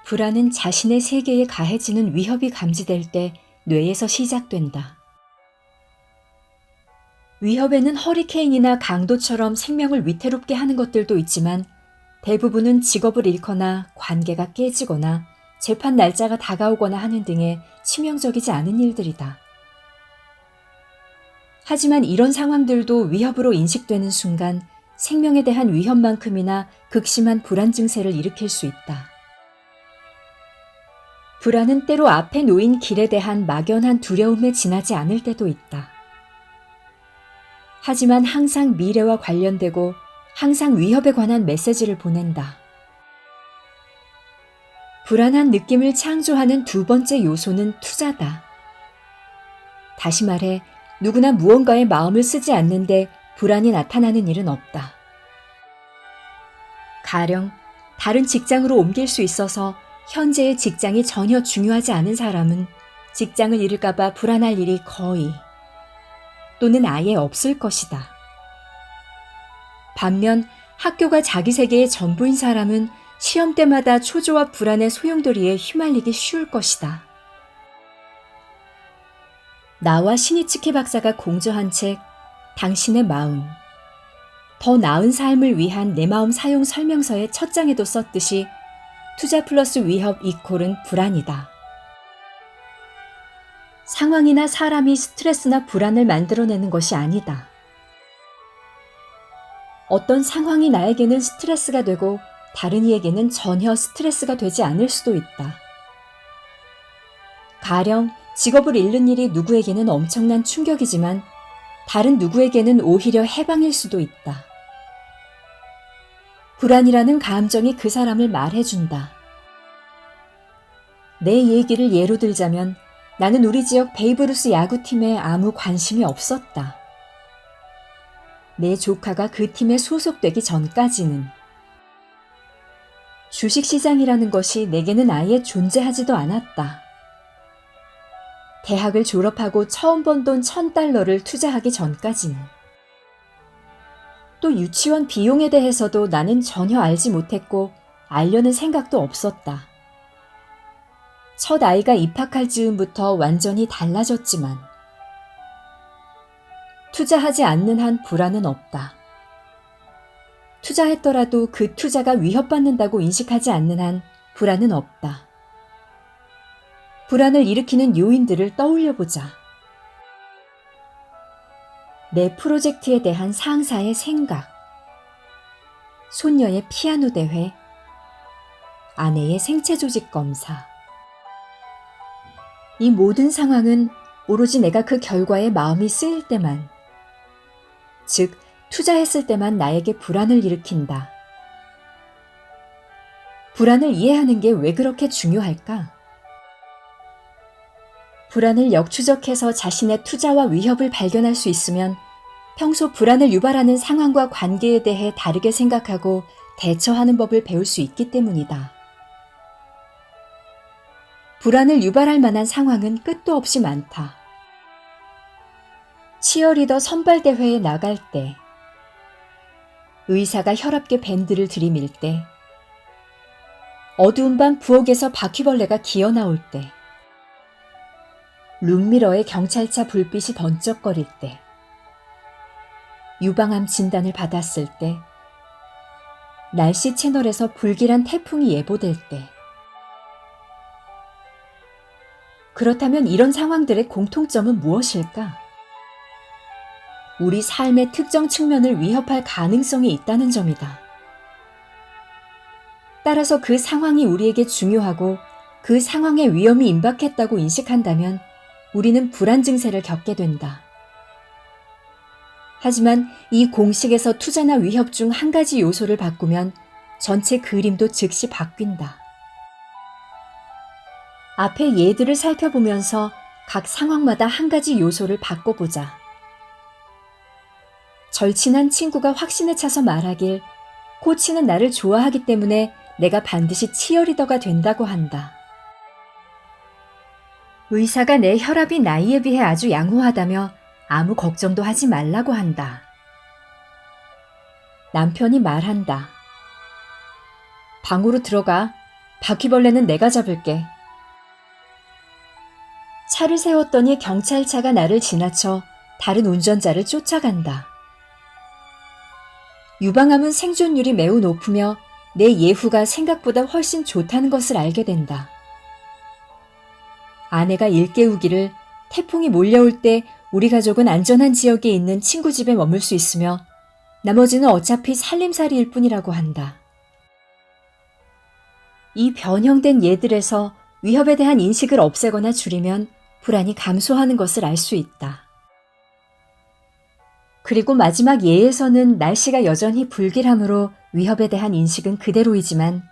불안은 자신의 세계에 가해지는 위협이 감지될 때 뇌에서 시작된다. 위협에는 허리케인이나 강도처럼 생명을 위태롭게 하는 것들도 있지만 대부분은 직업을 잃거나 관계가 깨지거나 재판 날짜가 다가오거나 하는 등의 치명적이지 않은 일들이다. 하지만 이런 상황들도 위협으로 인식되는 순간 생명에 대한 위협만큼이나 극심한 불안 증세를 일으킬 수 있다. 불안은 때로 앞에 놓인 길에 대한 막연한 두려움에 지나지 않을 때도 있다. 하지만 항상 미래와 관련되고 항상 위협에 관한 메시지를 보낸다. 불안한 느낌을 창조하는 두 번째 요소는 투자다. 다시 말해, 누구나 무언가에 마음을 쓰지 않는데 불안이 나타나는 일은 없다. 가령 다른 직장으로 옮길 수 있어서 현재의 직장이 전혀 중요하지 않은 사람은 직장을 잃을까봐 불안할 일이 거의 또는 아예 없을 것이다. 반면 학교가 자기 세계의 전부인 사람은 시험 때마다 초조와 불안의 소용돌이에 휘말리기 쉬울 것이다. 나와 시니츠키 박사가 공저한 책 당신의 마음, 더 나은 삶을 위한 내 마음 사용 설명서의 첫 장에도 썼듯이 투자 플러스 위협 이콜은 불안이다. 상황이나 사람이 스트레스나 불안을 만들어내는 것이 아니다. 어떤 상황이 나에게는 스트레스가 되고 다른 이에게는 전혀 스트레스가 되지 않을 수도 있다. 가령 직업을 잃는 일이 누구에게는 엄청난 충격이지만 다른 누구에게는 오히려 해방일 수도 있다. 불안이라는 감정이 그 사람을 말해준다. 내 얘기를 예로 들자면 나는 우리 지역 베이브루스 야구팀에 아무 관심이 없었다. 내 조카가 그 팀에 소속되기 전까지는. 주식시장이라는 것이 내게는 아예 존재하지도 않았다. 대학을 졸업하고 처음 번 돈 $1,000를 투자하기 전까지는. 또 유치원 비용에 대해서도 나는 전혀 알지 못했고 알려는 생각도 없었다. 첫 아이가 입학할 즈음부터 완전히 달라졌지만 투자하지 않는 한 불안은 없다. 투자했더라도 그 투자가 위협받는다고 인식하지 않는 한 불안은 없다. 불안을 일으키는 요인들을 떠올려보자. 내 프로젝트에 대한 상사의 생각, 손녀의 피아노 대회, 아내의 생체 조직 검사. 이 모든 상황은 오로지 내가 그 결과에 마음이 쓰일 때만, 즉 투자했을 때만 나에게 불안을 일으킨다. 불안을 이해하는 게 왜 그렇게 중요할까? 불안을 역추적해서 자신의 투자와 위협을 발견할 수 있으면 평소 불안을 유발하는 상황과 관계에 대해 다르게 생각하고 대처하는 법을 배울 수 있기 때문이다. 불안을 유발할 만한 상황은 끝도 없이 많다. 치어리더 선발대회에 나갈 때, 의사가 혈압계 밴드를 들이밀 때, 어두운 밤 부엌에서 바퀴벌레가 기어나올 때, 룸미러에 경찰차 불빛이 번쩍거릴 때, 유방암 진단을 받았을 때, 날씨 채널에서 불길한 태풍이 예보될 때. 그렇다면 이런 상황들의 공통점은 무엇일까? 우리 삶의 특정 측면을 위협할 가능성이 있다는 점이다. 따라서 그 상황이 우리에게 중요하고 그 상황에 위험이 임박했다고 인식한다면 우리는 불안 증세를 겪게 된다. 하지만 이 공식에서 투자나 위협 중 한 가지 요소를 바꾸면 전체 그림도 즉시 바뀐다. 앞의 예들을 살펴보면서 각 상황마다 한 가지 요소를 바꿔보자. 절친한 친구가 확신에 차서 말하길 코치는 나를 좋아하기 때문에 내가 반드시 치어리더가 된다고 한다. 의사가 내 혈압이 나이에 비해 아주 양호하다며 아무 걱정도 하지 말라고 한다. 남편이 말한다. 방으로 들어가. 바퀴벌레는 내가 잡을게. 차를 세웠더니 경찰차가 나를 지나쳐 다른 운전자를 쫓아간다. 유방암은 생존율이 매우 높으며 내 예후가 생각보다 훨씬 좋다는 것을 알게 된다. 아내가 일깨우기를 태풍이 몰려올 때 우리 가족은 안전한 지역에 있는 친구 집에 머물 수 있으며 나머지는 어차피 살림살이일 뿐이라고 한다. 이 변형된 예들에서 위협에 대한 인식을 없애거나 줄이면 불안이 감소하는 것을 알 수 있다. 그리고 마지막 예에서는 날씨가 여전히 불길하므로 위협에 대한 인식은 그대로이지만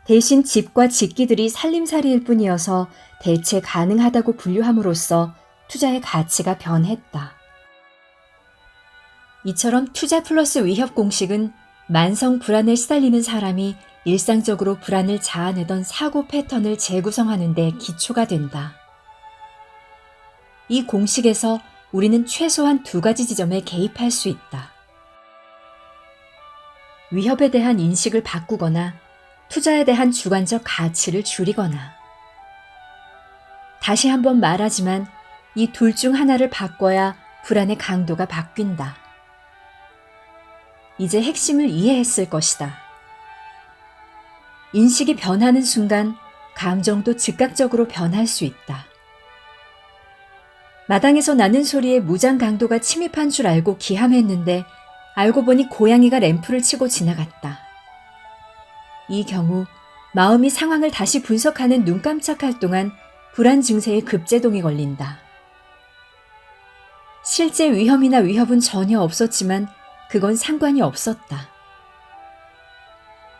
대신 집과 직기들이 살림살이일 뿐이어서 대체 가능하다고 분류함으로써 투자의 가치가 변했다. 이처럼 투자 플러스 위협 공식은 만성 불안에 시달리는 사람이 일상적으로 불안을 자아내던 사고 패턴을 재구성하는 데 기초가 된다. 이 공식에서 우리는 최소한 2가지 지점에 개입할 수 있다. 위협에 대한 인식을 바꾸거나 투자에 대한 주관적 가치를 줄이거나. 다시 한번 말하지만 이 둘 중 하나를 바꿔야 불안의 강도가 바뀐다. 이제 핵심을 이해했을 것이다. 인식이 변하는 순간 감정도 즉각적으로 변할 수 있다. 마당에서 나는 소리에 무장 강도가 침입한 줄 알고 기함했는데 알고 보니 고양이가 램프를 치고 지나갔다. 이 경우 마음이 상황을 다시 분석하는 눈 깜짝할 동안 불안 증세에 급제동이 걸린다. 실제 위험이나 위협은 전혀 없었지만 그건 상관이 없었다.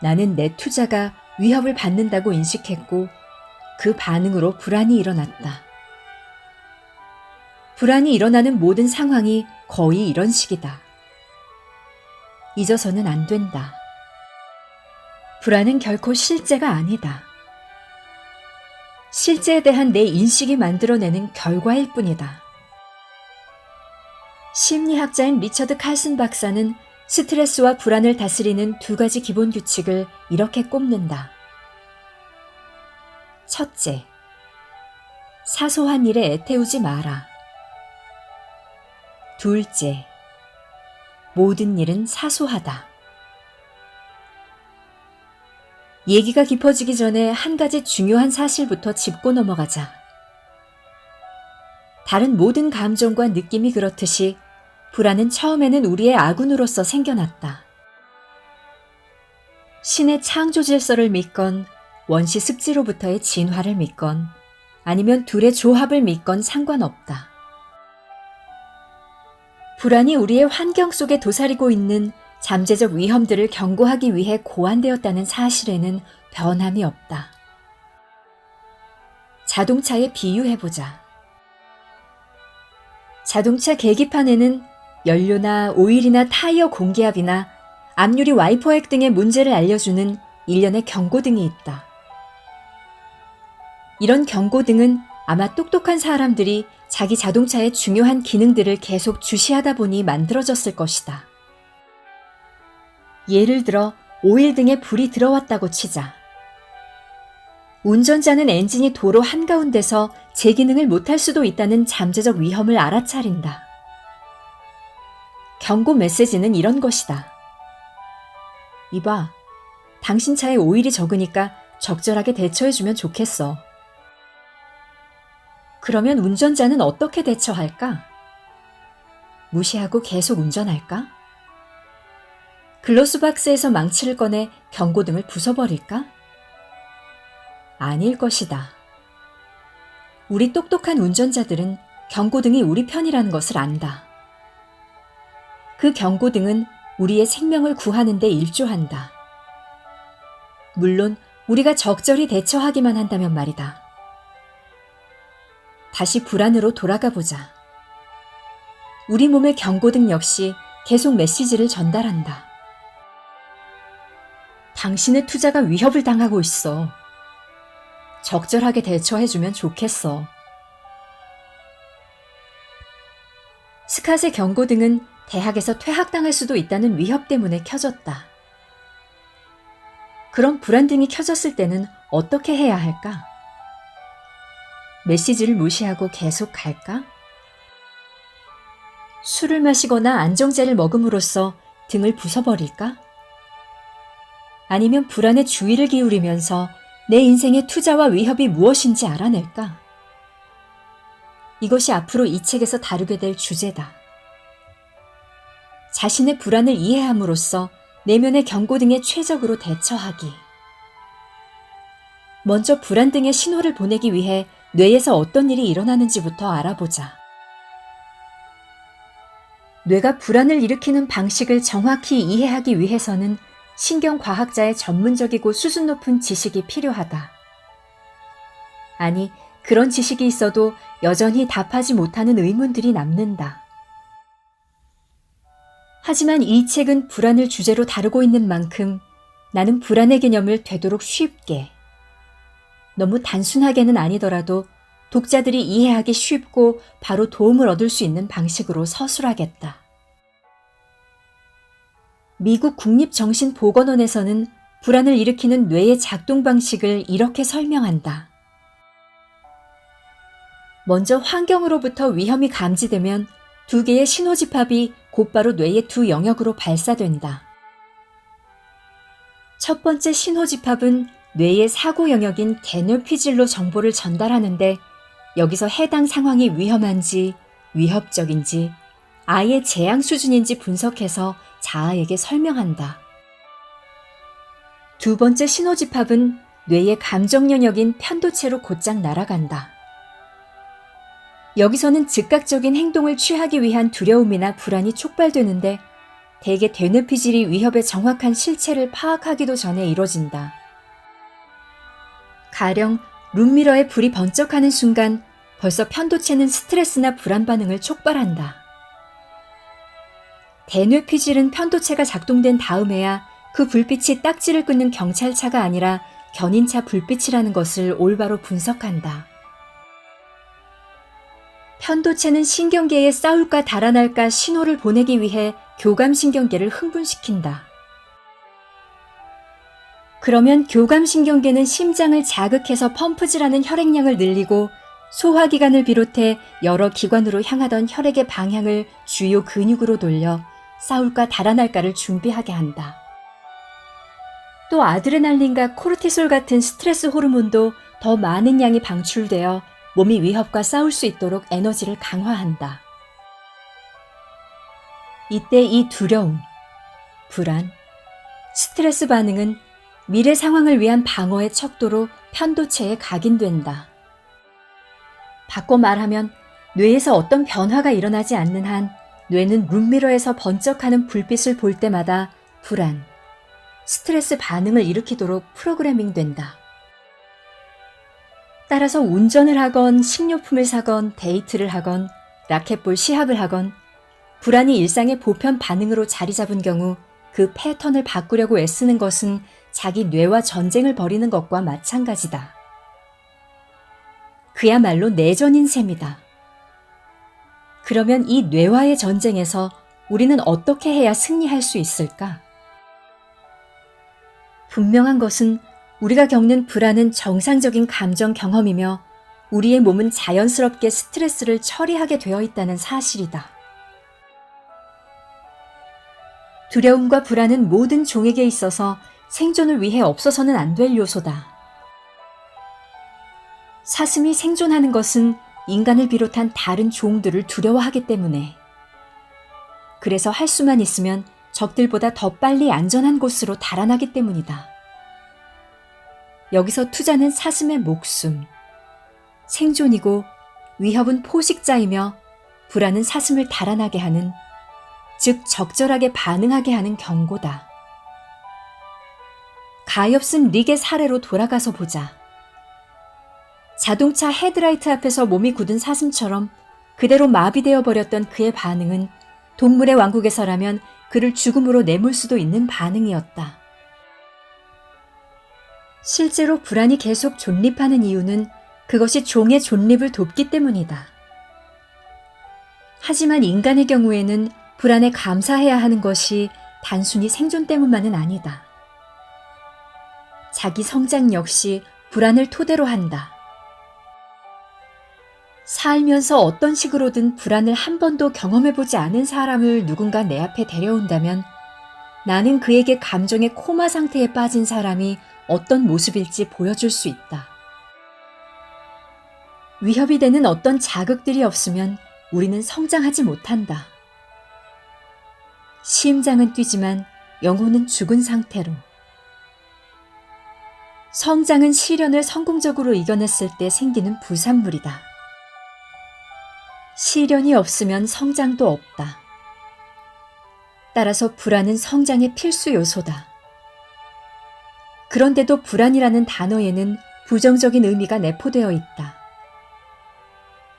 나는 내 투자가 위협을 받는다고 인식했고 그 반응으로 불안이 일어났다. 불안이 일어나는 모든 상황이 거의 이런 식이다. 잊어서는 안 된다. 불안은 결코 실제가 아니다. 실제에 대한 내 인식이 만들어내는 결과일 뿐이다. 심리학자인 리처드 칼슨 박사는 스트레스와 불안을 다스리는 2가지 기본 규칙을 이렇게 꼽는다. 첫째, 사소한 일에 애태우지 마라. 둘째, 모든 일은 사소하다. 얘기가 깊어지기 전에 한 가지 중요한 사실부터 짚고 넘어가자. 다른 모든 감정과 느낌이 그렇듯이 불안은 처음에는 우리의 아군으로서 생겨났다. 신의 창조 질서를 믿건 원시 습지로부터의 진화를 믿건 아니면 둘의 조합을 믿건 상관없다. 불안이 우리의 환경 속에 도사리고 있는 잠재적 위험들을 경고하기 위해 고안되었다는 사실에는 변함이 없다. 자동차에 비유해보자. 자동차 계기판에는 연료나 오일이나 타이어 공기압이나 앞유리 와이퍼 액 등의 문제를 알려주는 일련의 경고등이 있다. 이런 경고등은 아마 똑똑한 사람들이 자기 자동차의 중요한 기능들을 계속 주시하다 보니 만들어졌을 것이다. 예를 들어 오일 등에 불이 들어왔다고 치자. 운전자는 엔진이 도로 한가운데서 제 기능을 못할 수도 있다는 잠재적 위험을 알아차린다. 경고 메시지는 이런 것이다. 이봐, 당신 차에 오일이 적으니까 적절하게 대처해주면 좋겠어. 그러면 운전자는 어떻게 대처할까? 무시하고 계속 운전할까? 글로스박스에서 망치를 꺼내 경고등을 부숴버릴까? 아닐 것이다. 우리 똑똑한 운전자들은 경고등이 우리 편이라는 것을 안다. 그 경고등은 우리의 생명을 구하는 데 일조한다. 물론 우리가 적절히 대처하기만 한다면 말이다. 다시 불안으로 돌아가 보자. 우리 몸의 경고등 역시 계속 메시지를 전달한다. 당신의 투자가 위협을 당하고 있어. 적절하게 대처해주면 좋겠어. 스캇의 경고등은 대학에서 퇴학당할 수도 있다는 위협 때문에 켜졌다. 그럼 불안등이 켜졌을 때는 어떻게 해야 할까? 메시지를 무시하고 계속 갈까? 술을 마시거나 안정제를 먹음으로써 등을 부숴버릴까? 아니면 불안에 주의를 기울이면서 내 인생의 투자와 위협이 무엇인지 알아낼까? 이것이 앞으로 이 책에서 다루게 될 주제다. 자신의 불안을 이해함으로써 내면의 경고 등에 최적으로 대처하기. 먼저 불안 등의 신호를 보내기 위해 뇌에서 어떤 일이 일어나는지부터 알아보자. 뇌가 불안을 일으키는 방식을 정확히 이해하기 위해서는 신경과학자의 전문적이고 수준 높은 지식이 필요하다. 아니, 그런 지식이 있어도 여전히 답하지 못하는 의문들이 남는다. 하지만 이 책은 불안을 주제로 다루고 있는 만큼 나는 불안의 개념을 되도록 쉽게, 너무 단순하게는 아니더라도 독자들이 이해하기 쉽고 바로 도움을 얻을 수 있는 방식으로 서술하겠다. 미국 국립정신보건원에서는 불안을 일으키는 뇌의 작동 방식을 이렇게 설명한다. 먼저 환경으로부터 위험이 감지되면 두 개의 신호집합이 곧바로 뇌의 두 영역으로 발사된다. 첫 번째 신호집합은 뇌의 사고 영역인 대뇌피질로 정보를 전달하는데 여기서 해당 상황이 위험한지, 위협적인지, 아예 재앙 수준인지 분석해서 자아에게 설명한다. 두 번째 신호집합은 뇌의 감정 영역인 편도체로 곧장 날아간다. 여기서는 즉각적인 행동을 취하기 위한 두려움이나 불안이 촉발되는데 대개 대뇌피질이 위협의 정확한 실체를 파악하기도 전에 이뤄진다. 가령 룸미러에 불이 번쩍하는 순간 벌써 편도체는 스트레스나 불안 반응을 촉발한다. 대뇌피질은 편도체가 작동된 다음에야 그 불빛이 딱지를 끊는 경찰차가 아니라 견인차 불빛이라는 것을 올바로 분석한다. 편도체는 신경계에 싸울까 달아날까 신호를 보내기 위해 교감신경계를 흥분시킨다. 그러면 교감신경계는 심장을 자극해서 펌프질하는 혈액량을 늘리고 소화기관을 비롯해 여러 기관으로 향하던 혈액의 방향을 주요 근육으로 돌려 싸울까 달아날까를 준비하게 한다. 또 아드레날린과 코르티솔 같은 스트레스 호르몬도 더 많은 양이 방출되어 몸이 위협과 싸울 수 있도록 에너지를 강화한다. 이때 이 두려움, 불안, 스트레스 반응은 미래 상황을 위한 방어의 척도로 편도체에 각인된다. 바꿔 말하면 뇌에서 어떤 변화가 일어나지 않는 한 뇌는 룸미러에서 번쩍하는 불빛을 볼 때마다 불안, 스트레스 반응을 일으키도록 프로그래밍 된다. 따라서 운전을 하건 식료품을 사건 데이트를 하건 라켓볼 시합을 하건 불안이 일상의 보편 반응으로 자리 잡은 경우 그 패턴을 바꾸려고 애쓰는 것은 자기 뇌와 전쟁을 벌이는 것과 마찬가지다. 그야말로 내전인 셈이다. 그러면 이 뇌와의 전쟁에서 우리는 어떻게 해야 승리할 수 있을까? 분명한 것은 우리가 겪는 불안은 정상적인 감정 경험이며 우리의 몸은 자연스럽게 스트레스를 처리하게 되어 있다는 사실이다. 두려움과 불안은 모든 종에게 있어서 생존을 위해 없어서는 안 될 요소다. 사슴이 생존하는 것은 인간을 비롯한 다른 종들을 두려워하기 때문에. 그래서 할 수만 있으면 적들보다 더 빨리 안전한 곳으로 달아나기 때문이다. 여기서 투자는 사슴의 목숨, 생존이고 위협은 포식자이며 불안은 사슴을 달아나게 하는, 즉 적절하게 반응하게 하는 경고다. 가엾은 릭의 사례로 돌아가서 보자. 자동차 헤드라이트 앞에서 몸이 굳은 사슴처럼 그대로 마비되어 버렸던 그의 반응은 동물의 왕국에서라면 그를 죽음으로 내몰 수도 있는 반응이었다. 실제로 불안이 계속 존립하는 이유는 그것이 종의 존립을 돕기 때문이다. 하지만 인간의 경우에는 불안에 감사해야 하는 것이 단순히 생존 때문만은 아니다. 자기 성장 역시 불안을 토대로 한다. 살면서 어떤 식으로든 불안을 한 번도 경험해보지 않은 사람을 누군가 내 앞에 데려온다면 나는 그에게 감정의 코마 상태에 빠진 사람이 어떤 모습일지 보여줄 수 있다. 위협이 되는 어떤 자극들이 없으면 우리는 성장하지 못한다. 심장은 뛰지만 영혼은 죽은 상태로. 성장은 시련을 성공적으로 이겨냈을 때 생기는 부산물이다. 시련이 없으면 성장도 없다. 따라서 불안은 성장의 필수 요소다. 그런데도 불안이라는 단어에는 부정적인 의미가 내포되어 있다.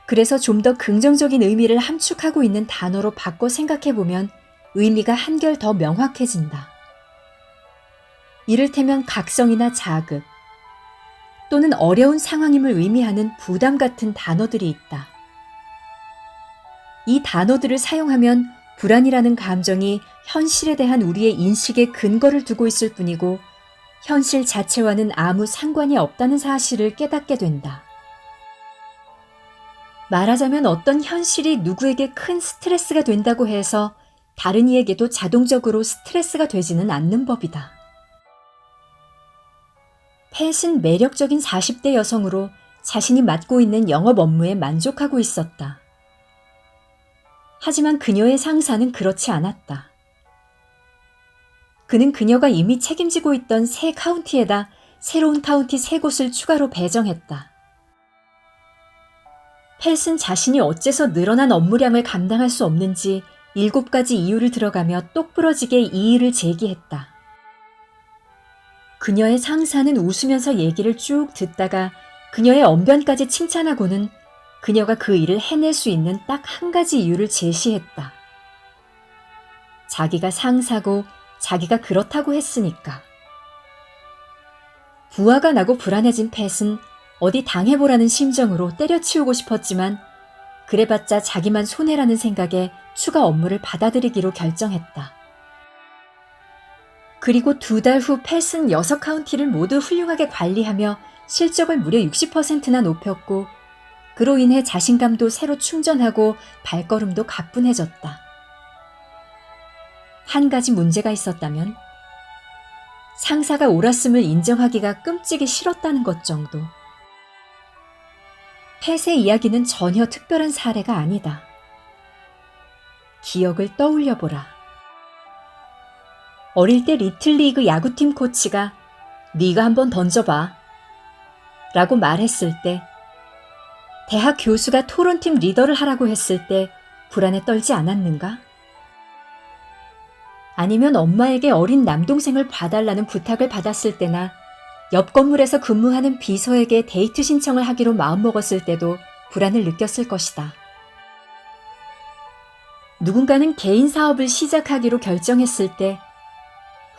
그래서 좀 더 긍정적인 의미를 함축하고 있는 단어로 바꿔 생각해보면 의미가 한결 더 명확해진다. 이를테면 각성이나 자극, 또는 어려운 상황임을 의미하는 부담 같은 단어들이 있다. 이 단어들을 사용하면 불안이라는 감정이 현실에 대한 우리의 인식에 근거를 두고 있을 뿐이고 현실 자체와는 아무 상관이 없다는 사실을 깨닫게 된다. 말하자면 어떤 현실이 누구에게 큰 스트레스가 된다고 해서 다른 이에게도 자동적으로 스트레스가 되지는 않는 법이다. 팻은 매력적인 40대 여성으로 자신이 맡고 있는 영업 업무에 만족하고 있었다. 하지만 그녀의 상사는 그렇지 않았다. 그는 그녀가 이미 책임지고 있던 새 카운티에다 새로운 카운티 3곳을 추가로 배정했다. 팻은 자신이 어째서 늘어난 업무량을 감당할 수 없는지 7가지 이유를 들어가며 똑부러지게 이의를 제기했다. 그녀의 상사는 웃으면서 얘기를 쭉 듣다가 그녀의 언변까지 칭찬하고는 그녀가 그 일을 해낼 수 있는 딱 한 가지 이유를 제시했다. 자기가 상사고 자기가 그렇다고 했으니까. 부하가 나고 불안해진 팻은 어디 당해보라는 심정으로 때려치우고 싶었지만 그래봤자 자기만 손해라는 생각에 추가 업무를 받아들이기로 결정했다. 그리고 2달 후 팻은 6카운티를 모두 훌륭하게 관리하며 실적을 무려 60%나 높였고 그로 인해 자신감도 새로 충전하고 발걸음도 가뿐해졌다. 한 가지 문제가 있었다면 상사가 옳았음을 인정하기가 끔찍이 싫었다는 것 정도. 팻의 이야기는 전혀 특별한 사례가 아니다. 기억을 떠올려보라. 어릴 때 리틀리그 야구팀 코치가 네가 한번 던져봐 라고 말했을 때, 대학 교수가 토론팀 리더를 하라고 했을 때 불안에 떨지 않았는가? 아니면 엄마에게 어린 남동생을 봐달라는 부탁을 받았을 때나 옆 건물에서 근무하는 비서에게 데이트 신청을 하기로 마음먹었을 때도 불안을 느꼈을 것이다. 누군가는 개인 사업을 시작하기로 결정했을 때,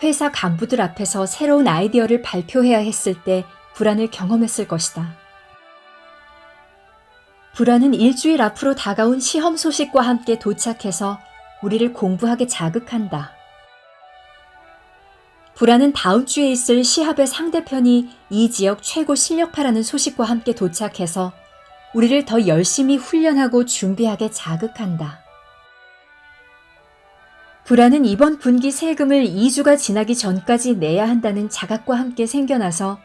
회사 간부들 앞에서 새로운 아이디어를 발표해야 했을 때 불안을 경험했을 것이다. 불안은 일주일 앞으로 다가온 시험 소식과 함께 도착해서 우리를 공부하게 자극한다. 불안은 다음 주에 있을 시합의 상대편이 이 지역 최고 실력파라는 소식과 함께 도착해서 우리를 더 열심히 훈련하고 준비하게 자극한다. 불안은 이번 분기 세금을 2주가 지나기 전까지 내야 한다는 자각과 함께 생겨나서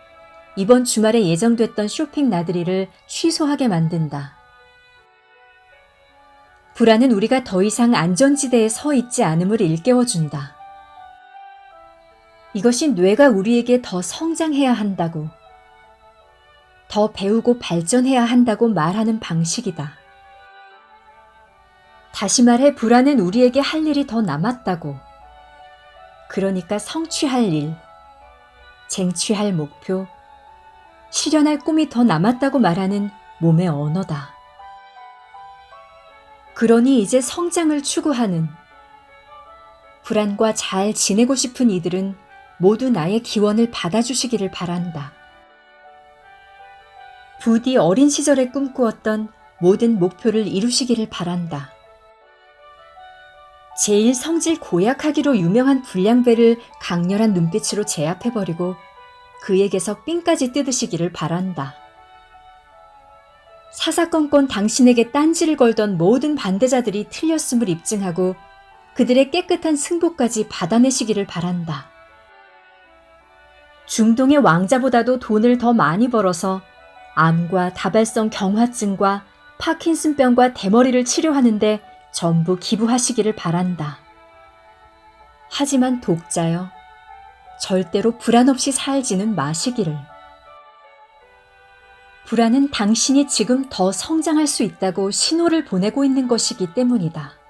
이번 주말에 예정됐던 쇼핑 나들이를 취소하게 만든다. 불안은 우리가 더 이상 안전지대에 서 있지 않음을 일깨워준다. 이것이 뇌가 우리에게 더 성장해야 한다고, 더 배우고 발전해야 한다고 말하는 방식이다. 다시 말해 불안은 우리에게 할 일이 더 남았다고. 그러니까 성취할 일, 쟁취할 목표, 실현할 꿈이 더 남았다고 말하는 몸의 언어다. 그러니 이제 성장을 추구하는, 불안과 잘 지내고 싶은 이들은 모두 나의 기원을 받아주시기를 바란다. 부디 어린 시절에 꿈꾸었던 모든 목표를 이루시기를 바란다. 제일 성질 고약하기로 유명한 불량배를 강렬한 눈빛으로 제압해버리고 그에게서 삥까지 뜯으시기를 바란다. 사사건건 당신에게 딴지를 걸던 모든 반대자들이 틀렸음을 입증하고 그들의 깨끗한 승복까지 받아내시기를 바란다. 중동의 왕자보다도 돈을 더 많이 벌어서 암과 다발성 경화증과 파킨슨병과 대머리를 치료하는데 전부 기부하시기를 바란다. 하지만 독자여, 절대로 불안 없이 살지는 마시기를. 불안은 당신이 지금 더 성장할 수 있다고 신호를 보내고 있는 것이기 때문이다.